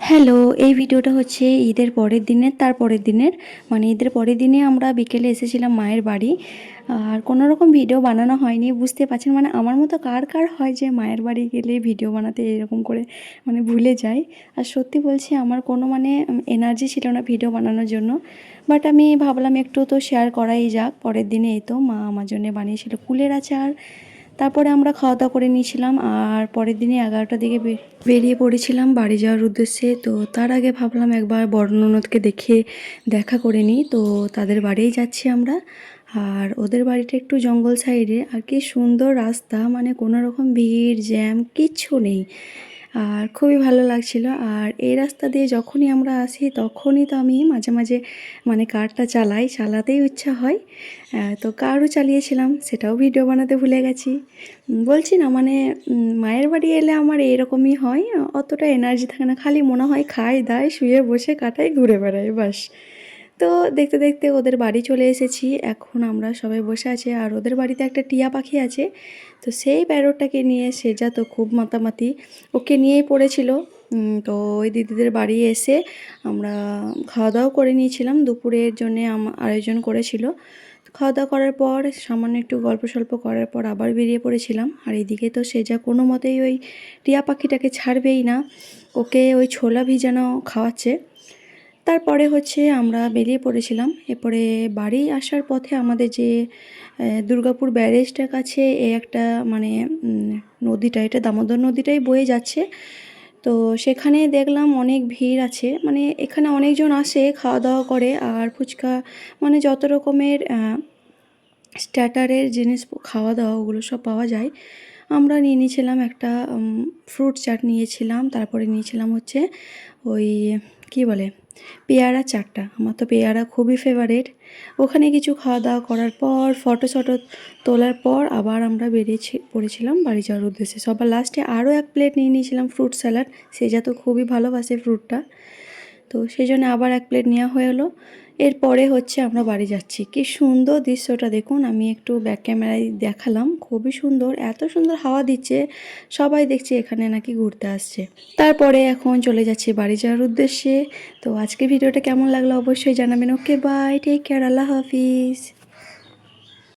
Hello, এই ভিডিওটা হচ্ছে ঈদের পরের দিনের তারপরের দিনের মানে ঈদের পরের দিনে আমরা বিকেলে এসেছিলাম মায়ের বাড়ি। আর কোনো রকম ভিডিও বানানো হয়নি, বুঝতে পারছেন। মানে আমার মতো কার কার হয় যে মায়ের বাড়ি গেলে ভিডিও বানাতে এরকম করে মানে ভুলে যায়। আর সত্যি বলছি, আমার কোনো মানে এনার্জি ছিল না ভিডিও বানানোর জন্য। বাট আমি ভাবলাম একটু তো শেয়ার করাই যাক। পরের দিনে এই তো মা আমার জন্য বানিয়েছিল কুলের আচার। তারপরে আমরা খাওয়া দাওয়া করে নিয়েছিলাম, আর পরের দিনে 11টার দিকে বেরিয়ে পড়েছিলাম বাড়ি যাওয়ার উদ্দেশ্যে। তো তার আগে ভাবলাম একবার বড় ননদকে দেখা করে নিই। তো তাদের বাড়িই যাচ্ছি আমরা। আর ওদের বাড়িটা একটু জঙ্গল সাইডে, আর কি সুন্দর রাস্তা, মানে কোনো রকম ভিড় জ্যাম কিচ্ছু নেই। আর খুবই ভালো লাগছিল। আর এই রাস্তা দিয়ে যখনই আমরা আসি তখনই তো আমি মাঝে মাঝে মানে কারটা চালাতেই ইচ্ছা হয়। তো কারও চালিয়েছিলাম, সেটাও ভিডিও বানাতে ভুলে গেছি। বলছি না, মানে মায়ের বাড়ি এলে আমার এরকমই হয়। অতটা এনার্জি থাকে না, খালি মনে হয় খাই দাই শুয়ে বসে কাটাই ঘুরে বেড়াই বাস। তো দেখতে দেখতে ওদের বাড়ি চলে এসেছি। এখন আমরা সবাই বসে আছি, আর ওদের বাড়িতে একটা টিয়া পাখি আছে। তো সেই প্যারটটাকে নিয়ে সে যা তো খুব মাতামাতি, ওকে নিয়েই পড়েছিল। তো ওই দিদিদের বাড়ি এসে আমরা খাওয়া দাওয়া করে নিয়েছিলাম। দুপুরের জন্যে আয়োজন করেছিল। খাওয়া দাওয়া করার পর সামান্য একটু গল্প সল্প করার পর আবার বেরিয়ে পড়েছিলাম। আর এইদিকে তো সে যা কোনো মতেই ওই টিয়া পাখিটাকে ছাড়বেই না, ওকে ওই ছোলা ভিজানো খাওয়াচ্ছে। তারপরে হচ্ছে আমরা বেরিয়ে পড়েছিলাম। এরপরে বাড়ি আসার পথে আমাদের যে দুর্গাপুর ব্যারেজটার কাছে একটা মানে নদীটা, এটা দামোদর নদীটাই বয়ে যাচ্ছে। তো সেখানে দেখলাম অনেক ভিড় আছে, মানে এখানে অনেকজন আসে খাওয়া দাওয়া করে। আর ফুচকা মানে যত রকমের স্টার্টারের জিনিস খাওয়া দাওয়া ওগুলো সব পাওয়া যায়। আমরা নিয়ে নিয়েছিলাম একটা ফ্রুট চাট নিয়েছিলাম। তারপরে নিয়েছিলাম হচ্ছে ওই কি বলে পেয়ারা চাটটা। আমার তো পেয়ারা খুবই ফেভারিট। ওখানে কিছু খাওয়া দাওয়া করার পর ফটো তোলার পর আবার আমরা পড়েছিলাম বাড়ি যাওয়ার উদ্দেশ্যে। সবার লাস্টে আরও এক প্লেট নিয়ে নিয়েছিলাম ফ্রুট স্যালাড। সে যা তো খুবই ভালোবাসে ফ্রুটটা, তো সেই জন্য আবার এক প্লেট নেওয়া হয়ে এলো। এরপরে হচ্ছে আমরা বাড়ি যাচ্ছি। কি সুন্দর দৃশ্যটা দেখুন, আমি একটু ব্যাক ক্যামেরায় দেখালাম। খুবই সুন্দর, এত সুন্দর হাওয়া দিচ্ছে, সবাই দেখছে এখানে নাকি ঘুরতে আসছে। তারপরে এখন চলে যাচ্ছি বাড়ি যাওয়ার উদ্দেশ্যে। তো আজকে ভিডিওটা কেমন লাগলো অবশ্যই জানাবেন। ওকে বাই, টেক কেয়ার, আল্লাহ হাফিজ।